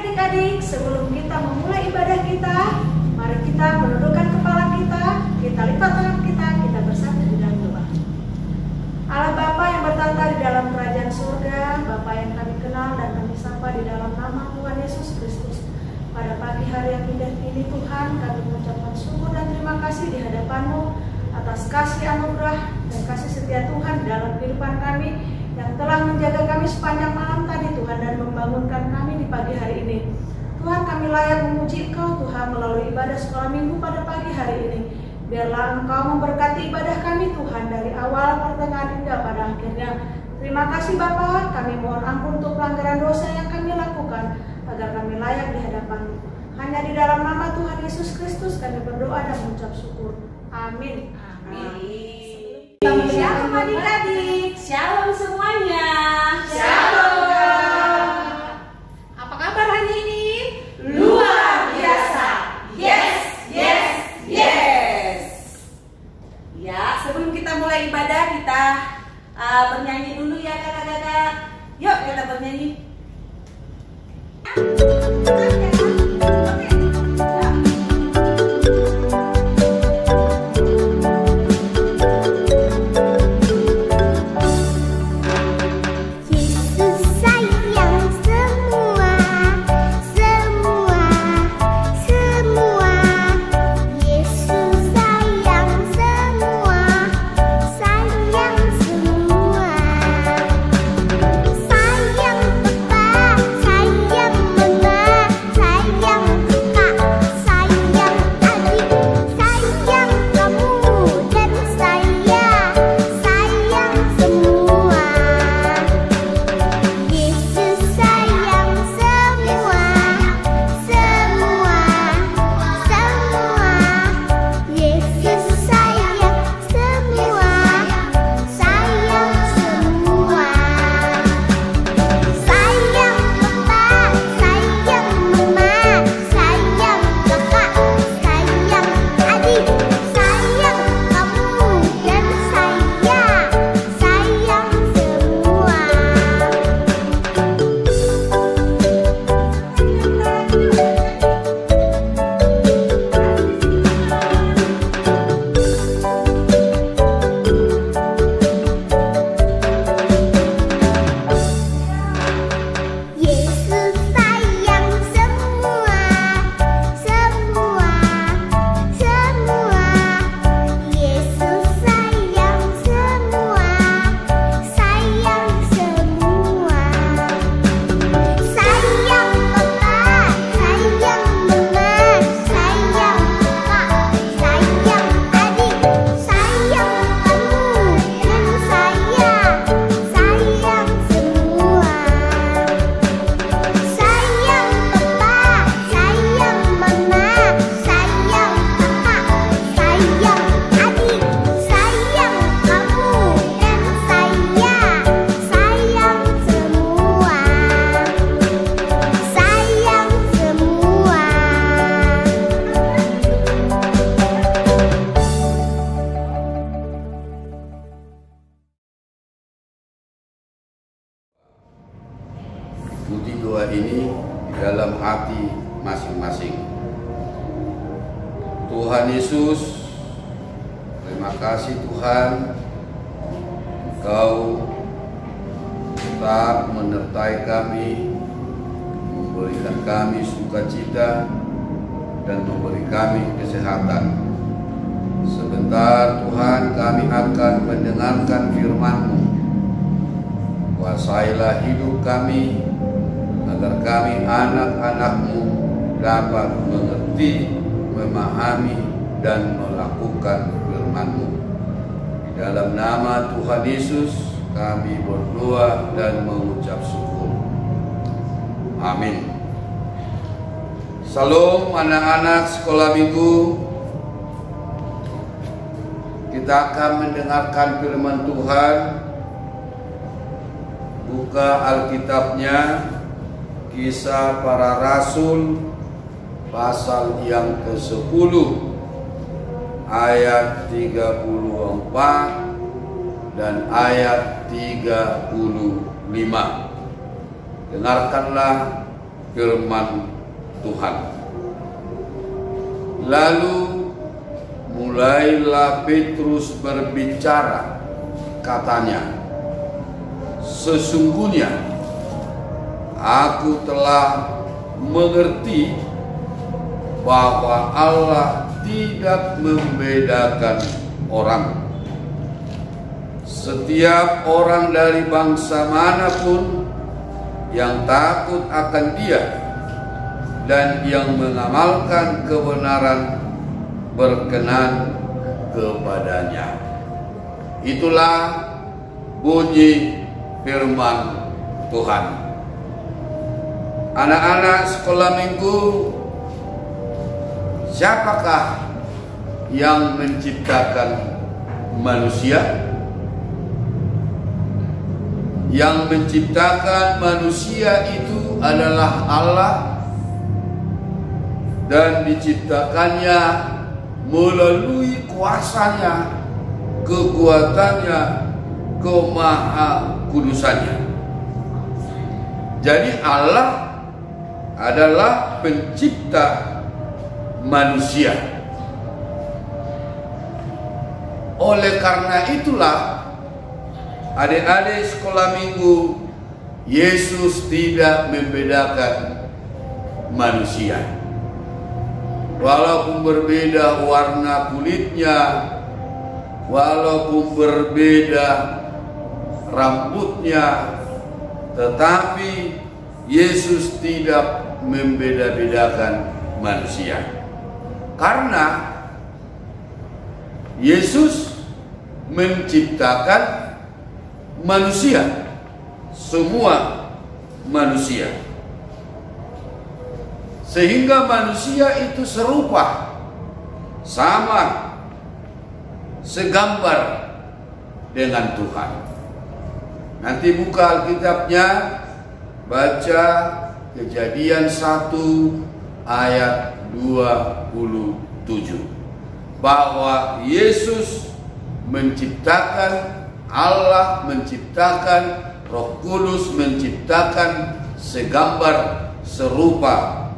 adik-adik, sebelum kita memulai ibadah kita, mari kita menundukkan kepala kita lipat tangan kita bersatu di dalam doa. Allah Bapa yang bertata di dalam kerajaan surga, Bapa yang kami kenal dan kami sapa di dalam nama Tuhan Yesus Kristus. Pada pagi hari yang indah ini Tuhan, kami mengucapkan syukur dan terima kasih di hadapan-Mu atas kasih anugerah dan kasih setia Tuhan di dalam kehidupan kami yang telah menjaga kami sepanjang malam tadi Tuhan dan membangunkan kami di pagi hari ini. Tuhan, kami layak memuji Engkau Tuhan melalui ibadah sekolah minggu pada pagi hari ini. Biarlah Engkau memberkati ibadah kami Tuhan dari awal pertengahan hingga pada akhirnya. Terima kasih Bapa, kami mohon ampun untuk pelanggaran dosa yang kami lakukan agar kami layak di hadapan-Mu. Hanya di dalam nama Tuhan Yesus Kristus kami berdoa dan mengucap syukur. Amin. Amin. Shalom adik-adik. Shalom semuanya. Shalom. Apa kabar hari ini? Luar biasa. Yes, yes, yes. Ya, sebelum kita mulai ibadah kita bernyanyi dulu ya kakak-kakak. Yuk kita bernyanyi. Ikuti doa ini dalam hati masing-masing. Tuhan Yesus, terima kasih Tuhan, Engkau tetap menyertai kami, memberikan kami sukacita dan memberi kami kesehatan. Sebentar Tuhan kami akan mendengarkan firman-Mu. Kuasailah hidup kami, agar kami anak-anak-Mu dapat mengerti, memahami, dan melakukan firman-Mu. Di dalam nama Tuhan Yesus kami berdoa dan mengucap syukur. Amin. Salam anak-anak sekolah minggu. Kita akan mendengarkan firman Tuhan. Buka Alkitabnya, Kisah Para Rasul pasal yang ke-10 ayat 34 dan ayat 35. Dengarkanlah firman Tuhan. Lalu mulailah Petrus berbicara, katanya, "Sesungguhnya aku telah mengerti bahwa Allah tidak membedakan orang. Setiap orang dari bangsa manapun yang takut akan Dia dan yang mengamalkan kebenaran berkenan kepadanya." Itulah bunyi firman Tuhan. Anak-anak sekolah minggu, siapakah yang menciptakan manusia? Yang menciptakan manusia itu adalah Allah, dan diciptakannya melalui kuasanya, kekuatannya, kemahakudusannya. Jadi Allah adalah pencipta manusia. Oleh karena itulah, adik-adik sekolah minggu, Yesus tidak membedakan manusia. Walaupun berbeda warna kulitnya, walaupun berbeda rambutnya, tetapi Yesus tidak membeda-bedakan manusia. Karena Yesus menciptakan manusia, semua manusia, sehingga manusia itu serupa, sama, segambar dengan Tuhan. Nanti buka Alkitabnya, baca Kejadian 1 ayat 27, bahwa Yesus menciptakan, Allah menciptakan, Roh Kudus menciptakan segambar, serupa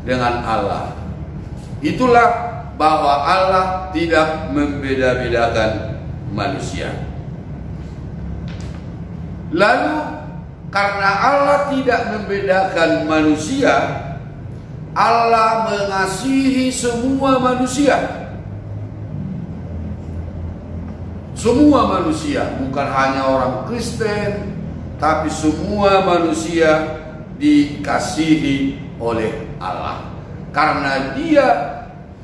dengan Allah. Itulah bahwa Allah tidak membeda-bedakan manusia. Lalu karena Allah tidak membedakan manusia, Allah mengasihi semua manusia. Semua manusia, bukan hanya orang Kristen, tapi semua manusia dikasihi oleh Allah. Karena Dia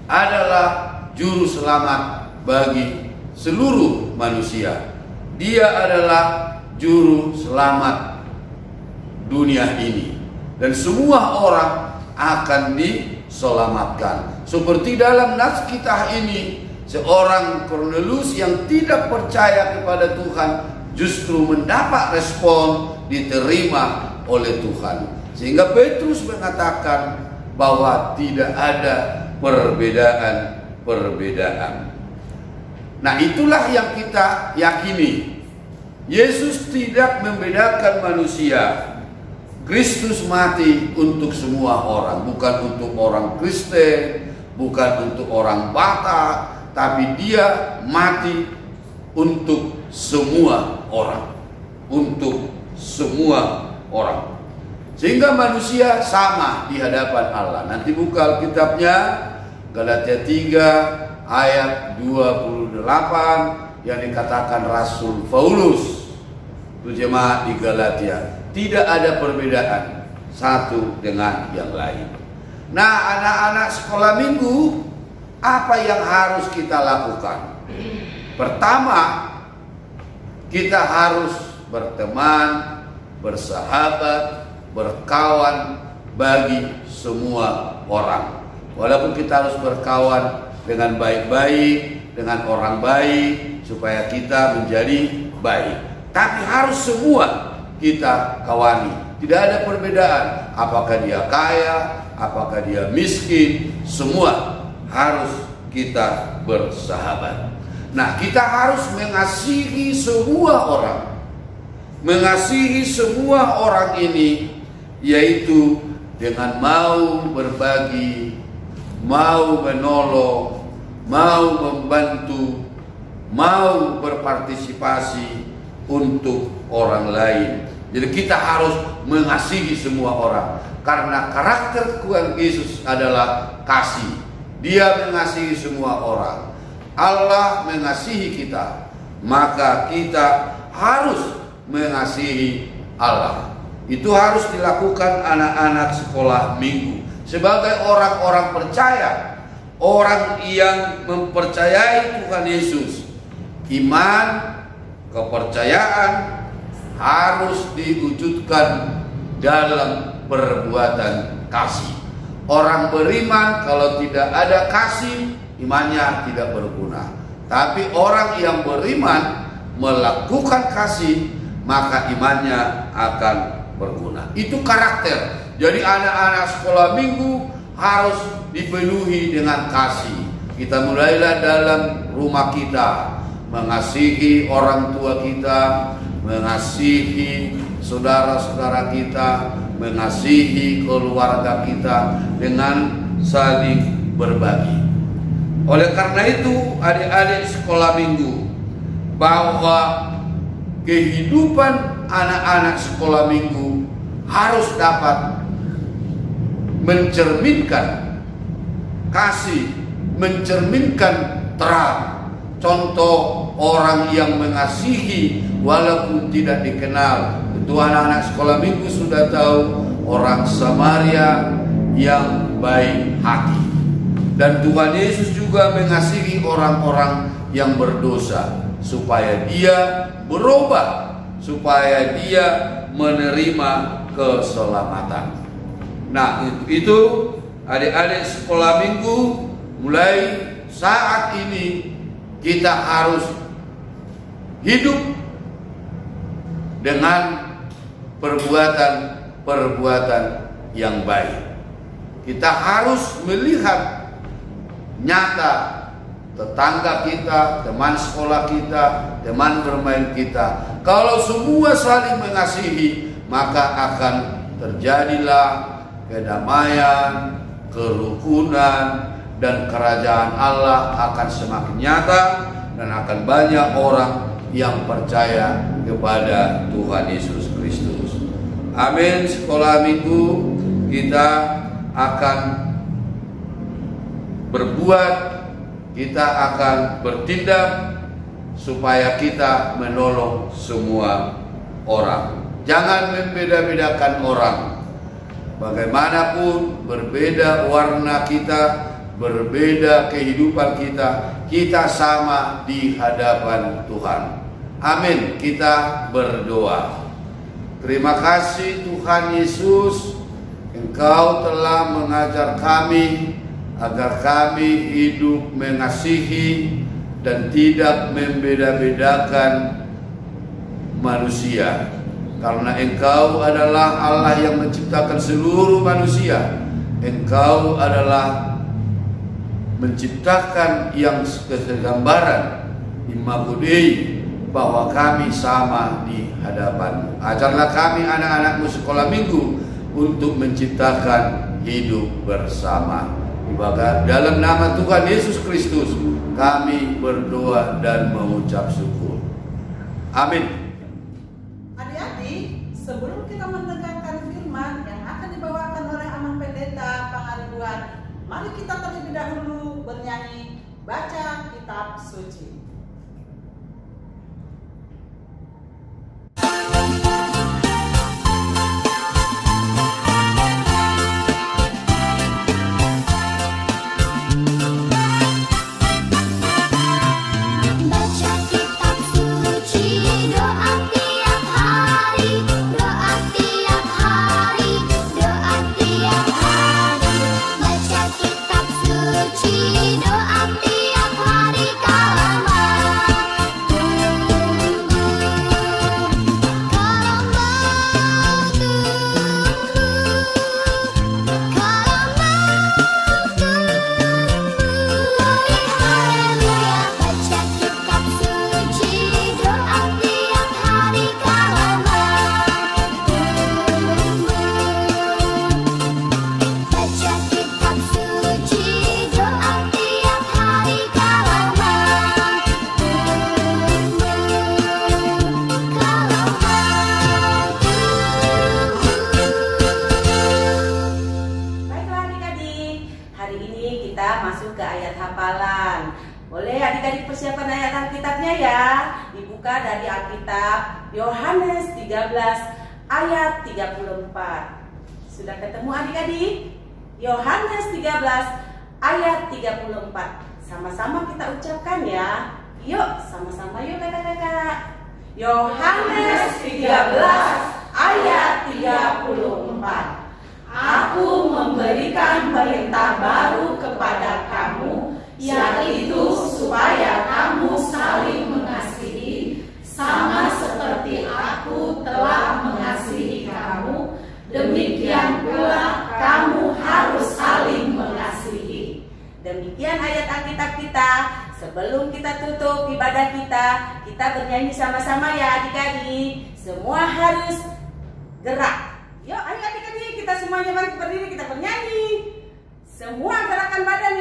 adalah juru selamat bagi seluruh manusia. Dia adalah juru selamat dunia ini, dan semua orang akan diselamatkan. Seperti dalam Naskah ini, seorang Kornelius yang tidak percaya kepada Tuhan justru mendapat respon diterima oleh Tuhan. Sehingga Petrus mengatakan bahwa tidak ada perbedaan. Nah, itulah yang kita yakini. Yesus tidak membedakan manusia. Kristus mati untuk semua orang, bukan untuk orang Kristen, bukan untuk orang Batak, tapi Dia mati untuk semua orang, untuk semua orang. Sehingga manusia sama di hadapan Allah. Nanti buka Alkitabnya, Galatia 3 ayat 28, yang dikatakan Rasul Paulus untuk jemaat di Galatia, tidak ada perbedaan satu dengan yang lain. Nah, anak-anak sekolah minggu, apa yang harus kita lakukan? Pertama, kita harus berteman, bersahabat, berkawan bagi semua orang. Walaupun kita harus berkawan dengan baik-baik, dengan orang baik, supaya kita menjadi baik. Tapi harus semua kita kawani. Tidak ada perbedaan. Apakah dia kaya, apakah dia miskin, semua harus kita bersahabat. Nah, kita harus mengasihi semua orang. Mengasihi semua orang ini, yaitu dengan mau berbagi, mau menolong, mau membantu, mau berpartisipasi untuk orang lain. Jadi kita harus mengasihi semua orang, karena karakter Tuhan Yesus adalah kasih. Dia mengasihi semua orang. Allah mengasihi kita, maka kita harus mengasihi Allah. Itu harus dilakukan anak-anak sekolah minggu sebagai orang-orang percaya, orang yang mempercayai Tuhan Yesus. Iman, kepercayaan harus diwujudkan dalam perbuatan kasih. Orang beriman kalau tidak ada kasih, imannya tidak berguna. Tapi orang yang beriman melakukan kasih, maka imannya akan berguna. Itu karakter. Jadi anak-anak sekolah minggu harus dipenuhi dengan kasih. Kita mulailah dalam rumah kita, mengasihi orang tua kita, mengasihi saudara-saudara kita, mengasihi keluarga kita dengan saling berbagi. Oleh karena itu, adik-adik sekolah minggu, bahwa kehidupan anak-anak sekolah minggu harus dapat mencerminkan kasih, mencerminkan terang. Contoh orang yang mengasihi walaupun tidak dikenal. Itu anak-anak sekolah minggu sudah tahu, orang Samaria yang baik hati. Dan Tuhan Yesus juga mengasihi orang-orang yang berdosa, supaya dia berubah, supaya dia menerima keselamatan. Nah, itu adik-adik sekolah minggu, mulai saat ini kita harus hidup dengan perbuatan-perbuatan yang baik. Kita harus melihat nyata tetangga kita, teman sekolah kita, teman bermain kita. Kalau semua saling mengasihi, maka akan terjadilah kedamaian, kerukunan, dan kerajaan Allah akan semakin nyata, dan akan banyak orang yang percaya kepada Tuhan Yesus Kristus. Amin. Sekolah minggu kita akan berbuat, kita akan bertindak supaya kita menolong semua orang. Jangan membeda-bedakan orang. Bagaimanapun berbeda warna kita, berbeda kehidupan kita, kita sama di hadapan Tuhan. Amin. Kita berdoa. Terima kasih Tuhan Yesus, Engkau telah mengajar kami agar kami hidup mengasihi dan tidak membeda-bedakan manusia. Karena Engkau adalah Allah yang menciptakan seluruh manusia. Engkau adalah menciptakan yang segambaran Imago Dei, bahwa kami sama di hadapan. Ajarlah kami anak-anakmu sekolah minggu untuk menciptakan hidup bersama. Dalam nama Tuhan Yesus Kristus kami berdoa dan mengucap syukur. Amin. Adik-adik, sebelum kita mendengarkan firman yang akan dibawakan oleh Amang Pendeta Pangaribuan, mari kita terlebih dahulu bernyanyi baca kitab suci. Doa tiap hari kawan persiapkan ayat Alkitabnya ya. Dibuka dari Alkitab Yohanes 13 ayat 34. Sudah ketemu adik-adik? Yohanes 13 ayat 34. Sama-sama kita ucapkan ya. Yuk, sama-sama yuk kakak-kakak. Yohanes 13 ayat 34. Aku memberikan perintah baru kepada kamu, yaitu supaya kamu saling mengasihi, sama seperti aku telah mengasihi kamu. Demikian pula kamu harus saling mengasihi. Demikian ayat Alkitab kita. Sebelum kita tutup ibadah kita bernyanyi sama-sama ya adik-adik. Semua harus gerak. Yuk ayo adik-adik, kita semuanya mari berdiri, kita bernyanyi. Semua gerakan badan.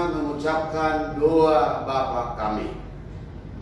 Mengucapkan doa Bapa kami.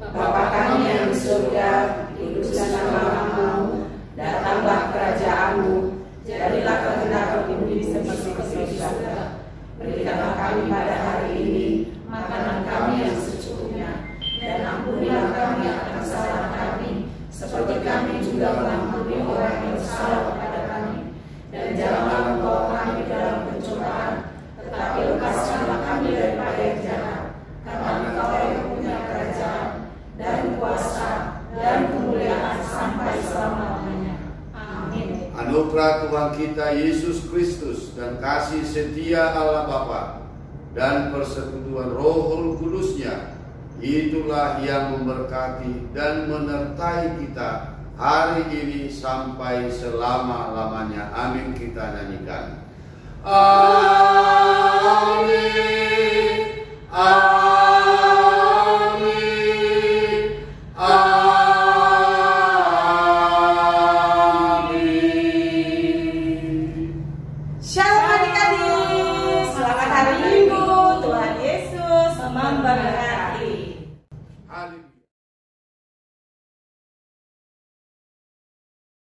Bapa kami yang di surga, dikuduskan namamu, datanglah kerajaan-Mu, jadilah kehendakmu di bumi seperti di surga. Berikanlah kami pada hari ini makanan kami yang secukupnya, dan ampunilah kami akan kesalahan kami, seperti kami juga mengampuni orang yang bersalah kepada kami. Dan janganlah membawa kami dalam pencobaan, tetapi lepaskanlah kami daripada yang jahat. Karena Engkau yang punya kerajaan dan kuasa dan kemuliaan sampai selama-lamanya. Amin. Anugerah Tuhan kita Yesus Kristus dan kasih setia Allah Bapa dan persekutuan Roh Kudus-Nya, itulah yang memberkati dan menyertai kita hari ini sampai selama-lamanya. Amin. Kita nyanyikan. Amin. Amin. Amin. Shalom adik-adik. Selamat hari Minggu. Tuhan Yesus memberkati. Haleluya.